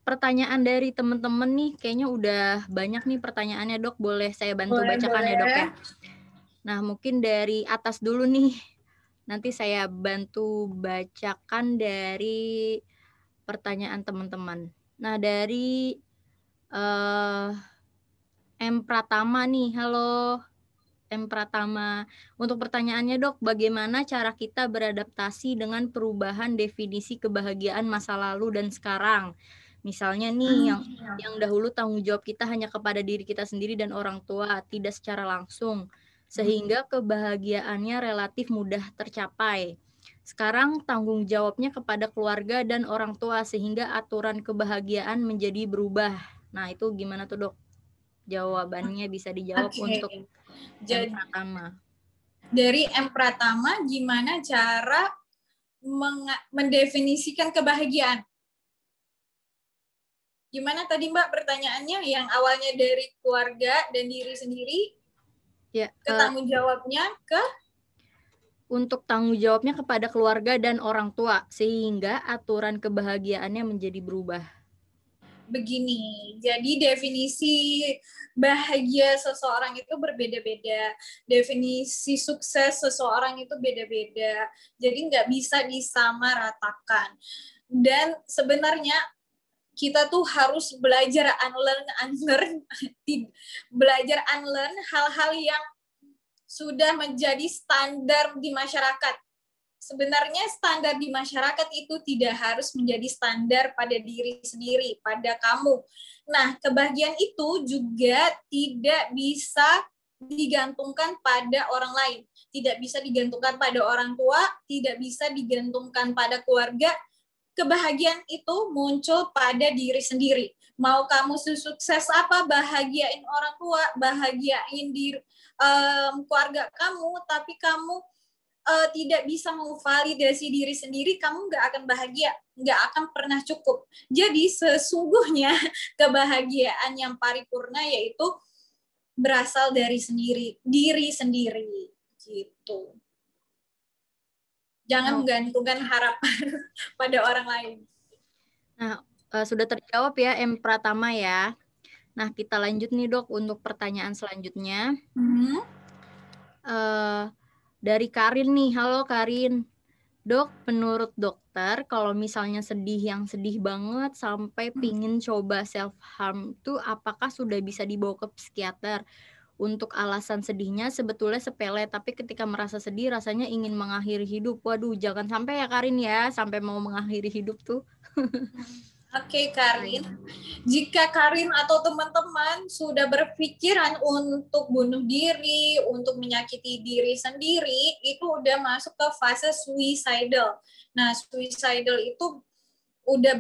pertanyaan dari teman-teman nih. Kayaknya udah banyak nih pertanyaannya dok. Boleh saya bantu bacakan ya dok ya? Nah mungkin dari atas dulu nih. Nanti saya bantu bacakan dari pertanyaan teman-teman. Nah dari M Pratama nih. Halo M Pratama. Untuk pertanyaannya dok, bagaimana cara kita beradaptasi dengan perubahan definisi kebahagiaan masa lalu dan sekarang? Misalnya nih yang dahulu tanggung jawab kita hanya kepada diri kita sendiri dan orang tua, tidak secara langsung, sehingga kebahagiaannya relatif mudah tercapai. Sekarang tanggung jawabnya kepada keluarga dan orang tua sehingga aturan kebahagiaan menjadi berubah. Nah, itu gimana tuh, Dok? Jawabannya bisa dijawab untuk M Pratama. Dari M Pratama, gimana cara mendefinisikan kebahagiaan? Gimana tadi Mbak pertanyaannya yang awalnya dari keluarga dan diri sendiri, ya, ke tanggung jawabnya ke? Untuk tanggung jawabnya kepada keluarga dan orang tua, sehingga aturan kebahagiaannya menjadi berubah. Begini, jadi definisi bahagia seseorang itu berbeda-beda, definisi sukses seseorang itu beda-beda, jadi nggak bisa disamaratakan. Dan sebenarnya kita tuh harus belajar belajar unlearn hal-hal yang sudah menjadi standar di masyarakat. Sebenarnya standar di masyarakat itu tidak harus menjadi standar pada diri sendiri, pada kamu. Nah, kebahagiaan itu juga tidak bisa digantungkan pada orang lain. Tidak bisa digantungkan pada orang tua, tidak bisa digantungkan pada keluarga. Kebahagiaan itu muncul pada diri sendiri. Mau kamu sukses apa, bahagiain orang tua, bahagiain diri, keluarga kamu, tapi kamu tidak bisa memvalidasi diri sendiri, kamu nggak akan bahagia, nggak akan pernah cukup. Jadi sesungguhnya kebahagiaan yang paripurna yaitu berasal dari diri sendiri, gitu. Jangan menggantungkan harapan pada orang lain. Nah, sudah terjawab ya M Pratama ya. Nah, kita lanjut nih dok untuk pertanyaan selanjutnya. Dari Karin nih, halo Karin. Dok, menurut dokter, kalau misalnya yang sedih banget sampai pingin coba self-harm itu apakah sudah bisa dibawa ke psikiater? Untuk alasan sedihnya sebetulnya sepele, tapi ketika merasa sedih rasanya ingin mengakhiri hidup. Waduh, jangan sampai ya Karin ya, sampai mau mengakhiri hidup tuh. Oke, Karin. Jika Karin atau teman-teman sudah berpikiran untuk bunuh diri, untuk menyakiti diri sendiri, itu udah masuk ke fase suicidal. Nah, suicidal itu udah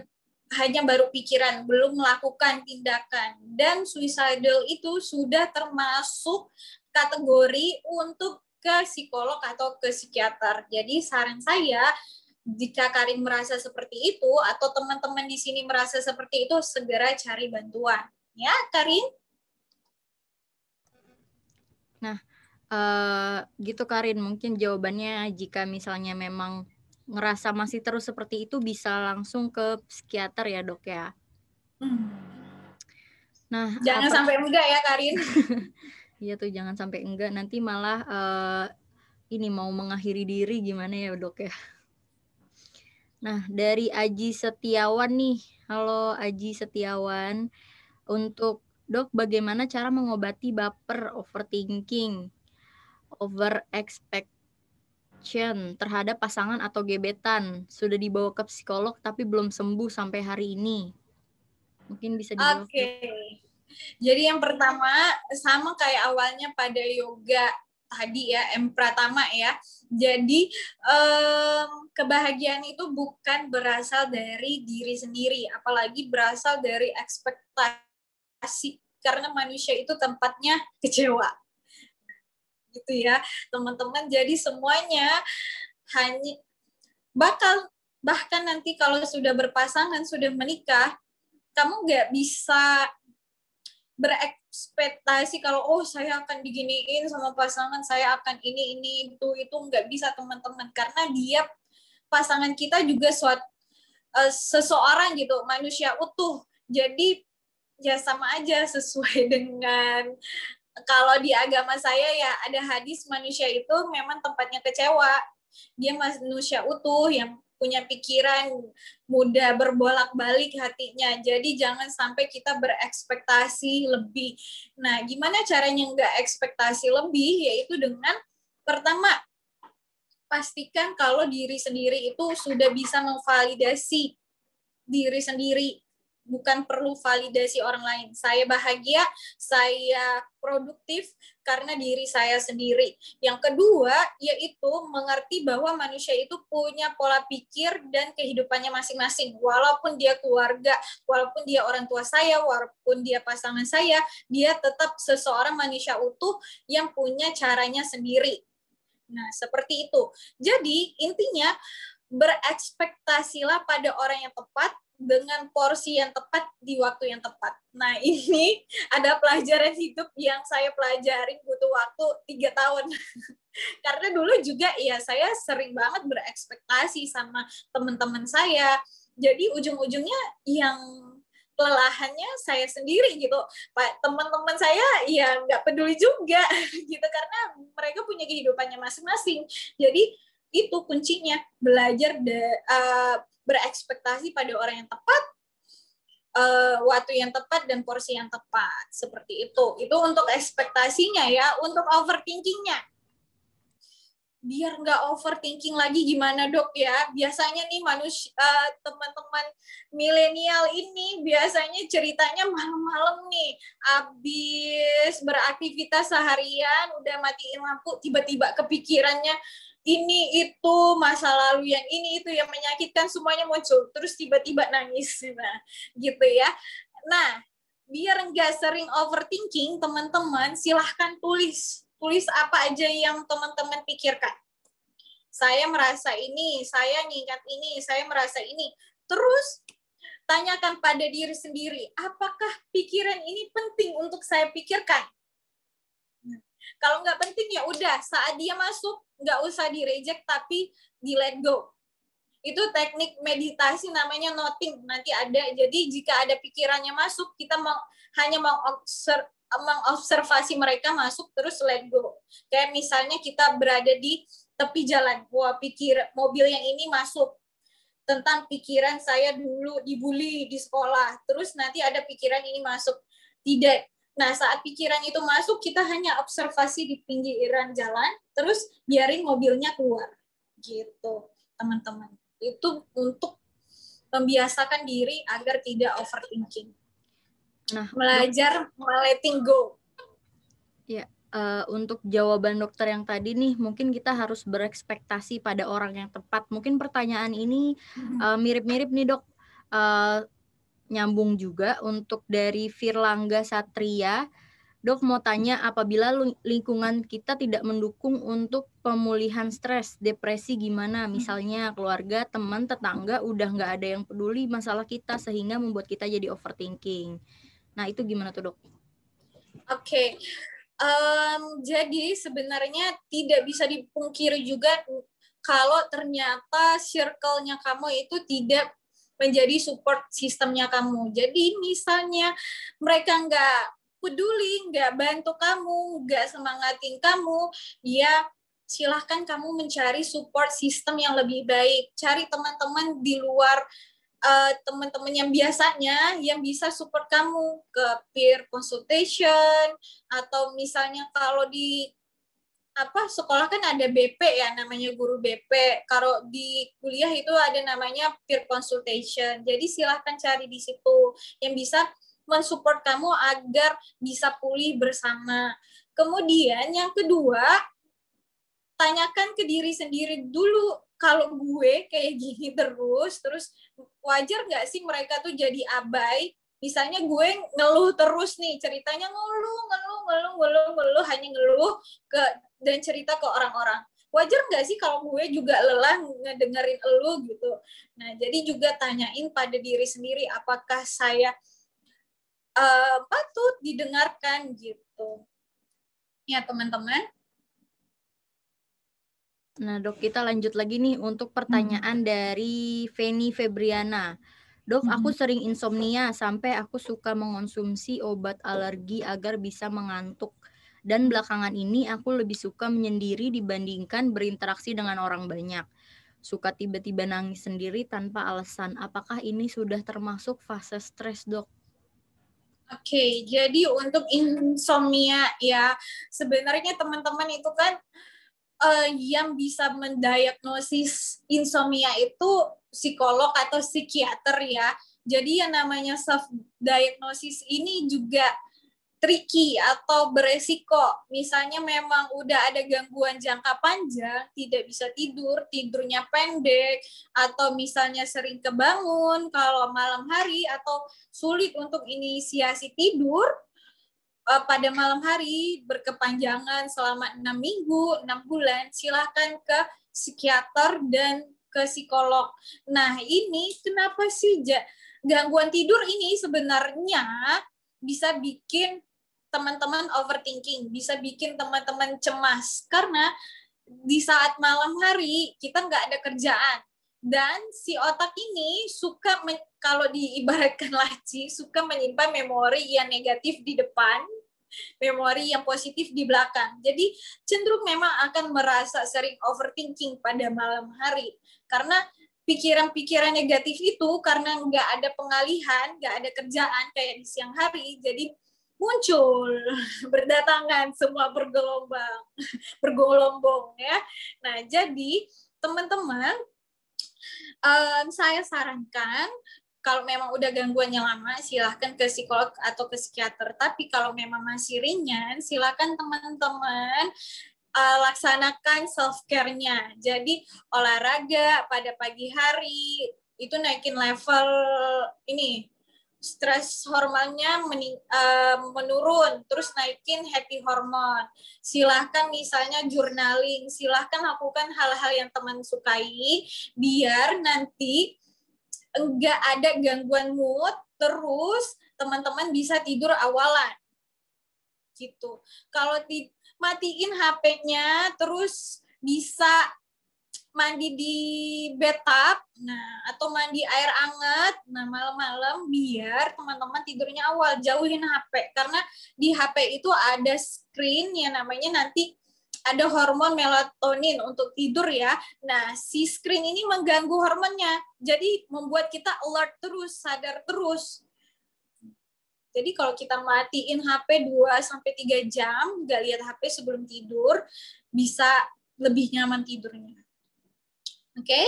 hanya baru pikiran, belum melakukan tindakan. Dan suicidal itu sudah termasuk kategori untuk ke psikolog atau ke psikiater. Jadi saran saya, Jika Karin merasa seperti itu atau teman-teman di sini merasa seperti itu, segera cari bantuan. Ya, Karin? Nah, gitu Karin, mungkin jawabannya jika misalnya memang ngerasa masih terus seperti itu bisa langsung ke psikiater ya dok ya. Nah, jangan sampai enggak ya Karin. Iya tuh jangan sampai enggak, nanti malah ini mau mengakhiri diri gimana ya dok ya. Nah dari Aji Setiawan nih, halo Aji Setiawan, untuk dok bagaimana cara mengobati baper, overthinking, over expectation terhadap pasangan atau gebetan, sudah dibawa ke psikolog tapi belum sembuh sampai hari ini, mungkin bisa dijawab. Oke. Jadi yang pertama sama kayak awalnya pada yoga tadi ya, Pratama ya. Jadi kebahagiaan itu bukan berasal dari diri sendiri, apalagi berasal dari ekspektasi. Karena manusia itu tempatnya kecewa. Gitu ya, teman-teman. Jadi semuanya hanya bahkan nanti kalau sudah berpasangan, sudah menikah, kamu nggak bisa berekspektasi kalau saya akan diginiin sama pasangan, saya akan ini itu nggak bisa teman-teman, karena dia pasangan kita juga seseorang gitu, manusia utuh. Jadi ya sama aja sesuai dengan kalau di agama saya ya ada hadis, manusia itu memang tempatnya kecewa. Dia manusia utuh yang punya pikiran, mudah berbolak-balik hatinya. Jadi jangan sampai kita berekspektasi lebih. Nah, gimana caranya nggak ekspektasi lebih? Yaitu dengan pertama, pastikan kalau diri sendiri itu sudah bisa memvalidasi diri sendiri, bukan perlu validasi orang lain. Saya bahagia, saya produktif karena diri saya sendiri. Yang kedua, yaitu mengerti bahwa manusia itu punya pola pikir dan kehidupannya masing-masing. Walaupun dia keluarga, walaupun dia orang tua saya, walaupun dia pasangan saya, dia tetap seseorang manusia utuh yang punya caranya sendiri. Nah, seperti itu. Jadi, intinya berekspektasilah pada orang yang tepat dengan porsi yang tepat di waktu yang tepat. Nah, ini ada pelajaran hidup yang saya pelajari butuh waktu 3 tahun. Karena dulu juga ya saya sering banget berekspektasi sama teman-teman saya. Jadi ujung-ujungnya yang kelelahannya saya sendiri gitu. Teman-teman saya ya nggak peduli juga gitu, karena mereka punya kehidupannya masing-masing. Jadi itu kuncinya, belajar berekspektasi pada orang yang tepat, waktu yang tepat, dan porsi yang tepat. Seperti itu. Itu untuk ekspektasinya ya. Untuk overthinkingnya, biar nggak overthinking lagi gimana dok ya? Biasanya nih teman-teman milenial ini biasanya ceritanya malam-malam nih, abis beraktivitas seharian, udah matiin lampu, tiba-tiba kepikirannya ini itu masa lalu, yang ini itu yang menyakitkan, semuanya muncul, terus tiba-tiba nangis, nah gitu ya. Nah, biar nggak sering overthinking, teman-teman silahkan tulis apa aja yang teman-teman pikirkan. Saya merasa ini, saya ngingat ini, saya merasa ini. Terus tanyakan pada diri sendiri, apakah pikiran ini penting untuk saya pikirkan? Kalau nggak penting ya udah, saat dia masuk nggak usah di-reject, tapi di-let go. Itu teknik meditasi namanya noting, nanti ada. Jadi jika ada pikirannya masuk, kita hanya mengobservasi mereka masuk, terus let go. Kayak misalnya kita berada di tepi jalan, mobil yang ini masuk, tentang pikiran saya dulu dibully di sekolah, terus nanti ada pikiran ini masuk, tidak. Nah, saat pikiran itu masuk, kita hanya observasi di pinggiran jalan, terus biarin mobilnya keluar. Gitu, teman-teman. Itu untuk membiasakan diri agar tidak overthinking. Nah, belajar letting go. Ya, untuk jawaban dokter yang tadi nih, mungkin kita harus berekspektasi pada orang yang tepat. Mungkin pertanyaan ini mirip-mirip nih dok, nyambung juga untuk dari Firlangga Satria. Dok mau tanya, apabila lingkungan kita tidak mendukung untuk pemulihan stres, depresi gimana? Misalnya keluarga, teman, tetangga udah nggak ada yang peduli masalah kita sehingga membuat kita jadi overthinking. Nah itu gimana tuh dok? Oke. Jadi sebenarnya tidak bisa dipungkiri juga kalau ternyata circle-nya kamu itu tidak menjadi support sistemnya kamu. Jadi misalnya mereka nggak peduli, nggak bantu kamu, nggak semangatin kamu, ya silahkan kamu mencari support system yang lebih baik. Cari teman-teman di luar teman-teman yang biasanya yang bisa support kamu ke peer consultation, atau misalnya kalau di sekolah kan ada BP ya, namanya guru BP. Kalau di kuliah itu ada namanya peer consultation. Jadi silahkan cari di situ yang bisa mensupport kamu agar bisa pulih bersama. Kemudian yang kedua, tanyakan ke diri sendiri dulu, kalau gue kayak gini terus wajar nggak sih mereka tuh jadi abai? Misalnya gue ngeluh terus nih, ceritanya ngeluh, hanya ngeluh dan cerita ke orang-orang. Wajar nggak sih kalau gue juga lelah ngedengerin elu gitu? Nah, jadi juga tanyain pada diri sendiri, apakah saya patut didengarkan gitu. Ya, teman-teman. Nah dok, kita lanjut lagi nih untuk pertanyaan dari Feni Febriana. Dok, aku sering insomnia sampai aku suka mengonsumsi obat alergi agar bisa mengantuk. Dan belakangan ini aku lebih suka menyendiri dibandingkan berinteraksi dengan orang banyak. Suka tiba-tiba nangis sendiri tanpa alasan. Apakah ini sudah termasuk fase stres, dok? Oke, jadi untuk insomnia ya, sebenarnya teman-teman itu kan yang bisa mendiagnosis insomnia itu psikolog atau psikiater ya. Jadi yang namanya self diagnosis ini juga tricky atau beresiko. Misalnya memang udah ada gangguan jangka panjang, tidak bisa tidur, tidurnya pendek, atau misalnya sering kebangun kalau malam hari, atau sulit untuk inisiasi tidur pada malam hari berkepanjangan selama 6 minggu, 6 bulan, silahkan ke psikiater dan ke psikolog. Nah, ini kenapa sih gangguan tidur ini sebenarnya bisa bikin teman-teman overthinking, bisa bikin teman-teman cemas. Karena di saat malam hari kita nggak ada kerjaan. Dan si otak ini suka, kalau diibaratkan laci, suka menyimpan memori yang negatif di depan, memori yang positif di belakang. Jadi cenderung memang akan merasa sering overthinking pada malam hari. Karena pikiran-pikiran negatif itu karena nggak ada pengalihan, nggak ada kerjaan kayak di siang hari, jadi muncul berdatangan semua bergelombang ya. Nah, jadi teman-teman, saya sarankan kalau memang udah gangguannya lama, silahkan ke psikolog atau ke psikiater. Tapi kalau memang masih ringan, silahkan teman-teman laksanakan self-care-nya. Jadi olahraga pada pagi hari, itu naikin level ini, stres hormonnya menurun, terus naikin happy hormone. Silahkan misalnya journaling, silahkan lakukan hal-hal yang teman sukai, biar nanti enggak ada gangguan mood, terus teman-teman bisa tidur awalan. Gitu. Kalau matiin HP-nya, terus bisa mandi di bathtub, nah, atau mandi air hangat, nah, malam-malam, biar teman-teman tidurnya awal. Jauhin HP, karena di HP itu ada screen yang namanya nanti ada hormon melatonin untuk tidur ya. Nah, si screen ini mengganggu hormonnya, jadi membuat kita alert terus, sadar terus. Jadi kalau kita matiin HP 2-3 jam, nggak lihat HP sebelum tidur, bisa lebih nyaman tidurnya. Oke?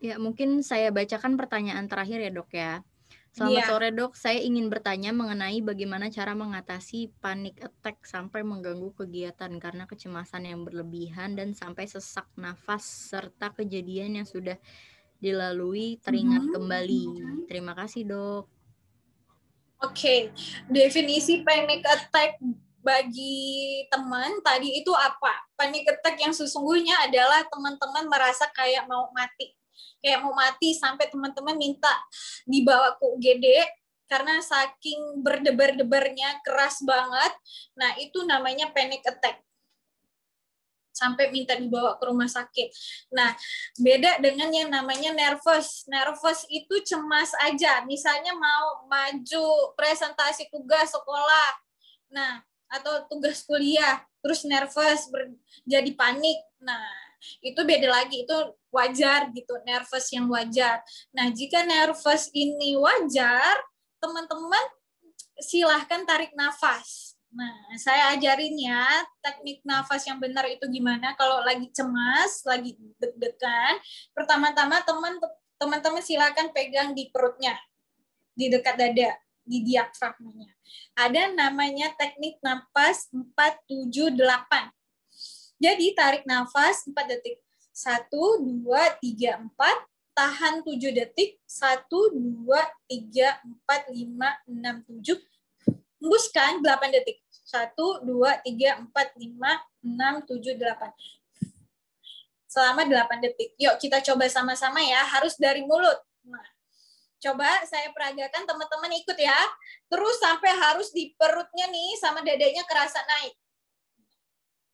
Ya, mungkin saya bacakan pertanyaan terakhir ya dok ya. Selamat sore dok, saya ingin bertanya mengenai bagaimana cara mengatasi panic attack sampai mengganggu kegiatan karena kecemasan yang berlebihan dan sampai sesak nafas serta kejadian yang sudah dilalui teringat kembali. Terima kasih dok. Oke, definisi panic attack bagi teman tadi itu apa? Panic attack yang sesungguhnya adalah teman-teman merasa kayak mau mati. Kayak mau mati sampai teman-teman minta dibawa ke UGD karena saking berdebar-debarnya keras banget. Nah, itu namanya panic attack. Sampai minta dibawa ke rumah sakit. Nah, beda dengan yang namanya nervous. Nervous itu cemas aja. Misalnya mau maju presentasi tugas sekolah, nah, atau tugas kuliah, terus nervous, jadi panik. Nah, itu beda lagi. Itu wajar gitu, nervous yang wajar. Nah, jika nervous ini wajar, teman-teman silahkan tarik nafas. Nah, saya ajarin ya teknik nafas yang benar itu gimana. Kalau lagi cemas, lagi deg-degan, pertama-tama teman-teman silakan pegang di perutnya, di dekat dada, di diafragmanya. Ada namanya teknik nafas 4-7-8. Jadi tarik nafas 4 detik. 1, 2, 3, 4. Tahan 7 detik. 1, 2, 3, 4, 5, 6, 7. Hembuskan 8 detik. 1, 2, 3, 4, 5, 6, 7, 8. Selama 8 detik. Yuk kita coba sama-sama ya. Harus dari mulut. Nah, coba saya peragakan, teman-teman ikut ya. Terus sampai harus di perutnya nih sama dadanya kerasa naik.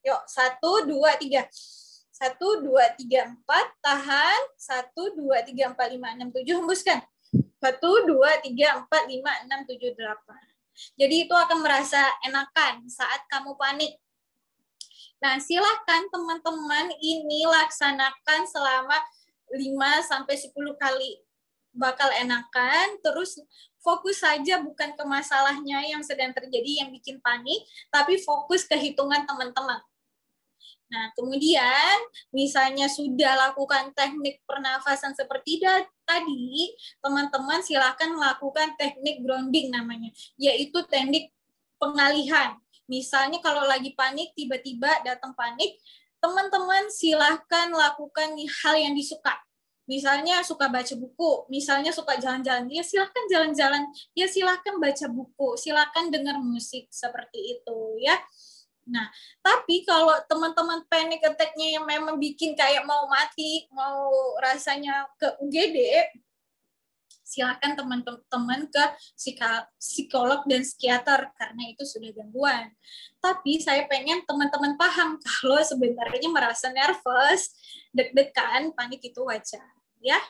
Yuk, 1, 2, 3. 1, 2, 3, 4. Tahan. 1, 2, 3, 4, 5, 6, 7. Hembuskan. 1, 2, 3, 4, 5, 6, 7, 8. Jadi itu akan merasa enakan saat kamu panik. Nah, silahkan teman-teman ini laksanakan selama 5-10 kali. Bakal enakan, terus fokus saja bukan ke masalahnya yang sedang terjadi yang bikin panik, tapi fokus ke hitungan teman-teman. Nah, kemudian misalnya sudah lakukan teknik pernafasan seperti tadi, teman-teman silakan melakukan teknik grounding namanya, yaitu teknik pengalihan. Misalnya kalau lagi panik, tiba-tiba datang panik, teman-teman silahkan lakukan hal yang disuka. Misalnya suka baca buku, misalnya suka jalan-jalan, ya silahkan jalan-jalan, ya silahkan baca buku, silahkan dengar musik, seperti itu ya. Nah, tapi kalau teman-teman panic attack-nya yang memang bikin kayak mau mati, mau rasanya ke UGD, silakan teman-teman ke psikolog dan psikiater karena itu sudah gangguan. Tapi saya pengen teman-teman paham kalau sebenarnya merasa nervous, deg-degan, panik itu wajar, ya.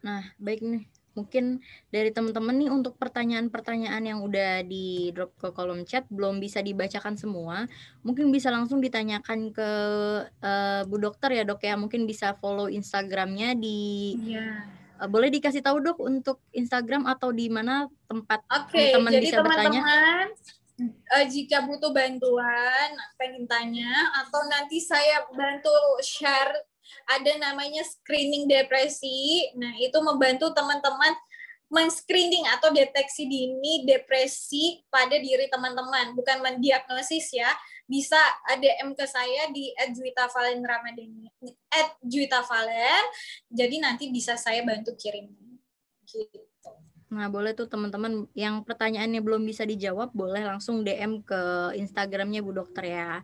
Nah, baik nih. Mungkin dari teman-teman nih untuk pertanyaan-pertanyaan yang udah di drop ke kolom chat belum bisa dibacakan semua. Mungkin bisa langsung ditanyakan ke Bu Dokter ya, Dok ya. Mungkin bisa follow Instagramnya di boleh dikasih tahu Dok untuk Instagram atau di mana tempat teman-teman jadi bisa bertanya? teman-teman jika butuh bantuan, pengen tanya, atau nanti saya bantu share, ada namanya screening depresi. Nah, itu membantu teman-teman men-screening atau deteksi dini depresi pada diri teman-teman, bukan mendiagnosis ya. Bisa DM ke saya di @juwitavalenramadhani, @juwitavalen. Jadi nanti bisa saya bantu kirim. Gitu. Nah, boleh tuh teman-teman yang pertanyaannya belum bisa dijawab, boleh langsung DM ke Instagramnya Bu Dokter ya.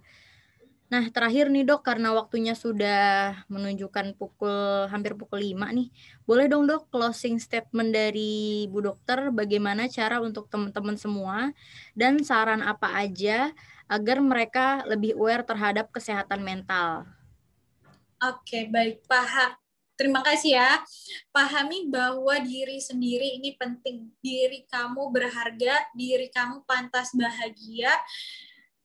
Nah, terakhir nih Dok, karena waktunya sudah menunjukkan hampir pukul 5 nih. Boleh dong Dok, closing statement dari Bu Dokter, bagaimana cara untuk teman-teman semua, dan saran apa aja agar mereka lebih aware terhadap kesehatan mental. Oke, baik. Terima kasih ya. Pahami bahwa diri sendiri ini penting. Diri kamu berharga, diri kamu pantas bahagia,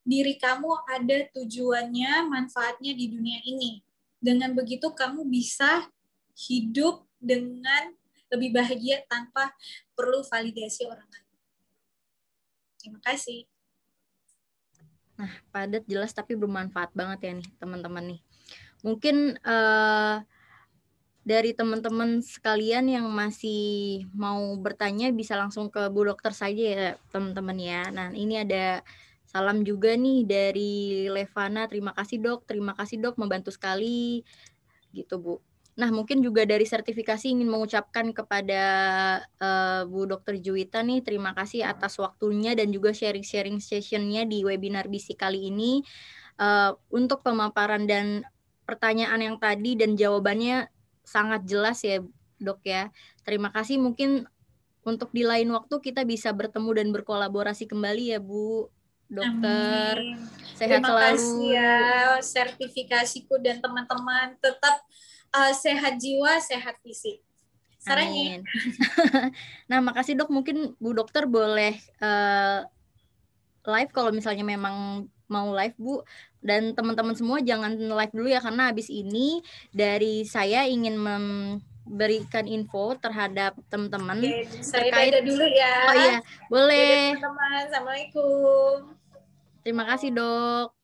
diri kamu ada tujuannya, manfaatnya di dunia ini. Dengan begitu kamu bisa hidup dengan lebih bahagia tanpa perlu validasi orang lain. Terima kasih. Nah, padat, jelas, tapi bermanfaat banget ya nih teman-teman nih. Mungkin dari teman-teman sekalian yang masih mau bertanya bisa langsung ke Bu Dokter saja ya teman-teman ya. Nah, ini ada salam juga nih dari Levana. Terima kasih Dok membantu sekali gitu Bu. Nah, mungkin juga dari sertifikasi ingin mengucapkan kepada Bu Dokter Juwita nih, terima kasih atas waktunya dan juga sharing-sharing session-nya di webinar BISI kali ini. Untuk pemaparan dan pertanyaan yang tadi dan jawabannya sangat jelas ya, Dok ya. Terima kasih, mungkin untuk di lain waktu kita bisa bertemu dan berkolaborasi kembali ya, Bu Dokter. Amin. Sehat Terima selalu. kasih ya sertifikasiku dan teman-teman tetap sehat jiwa, sehat fisik. Sarangnya. Amin. Nah, makasih Dok. Mungkin Bu Dokter boleh live kalau misalnya memang mau live, Bu. Dan teman-teman semua jangan live dulu ya, karena habis ini dari saya ingin memberikan info terhadap teman-teman Saya terkait. dadah dulu ya. Oh iya, Dadah boleh. teman-teman. Assalamualaikum. Terima kasih, Dok.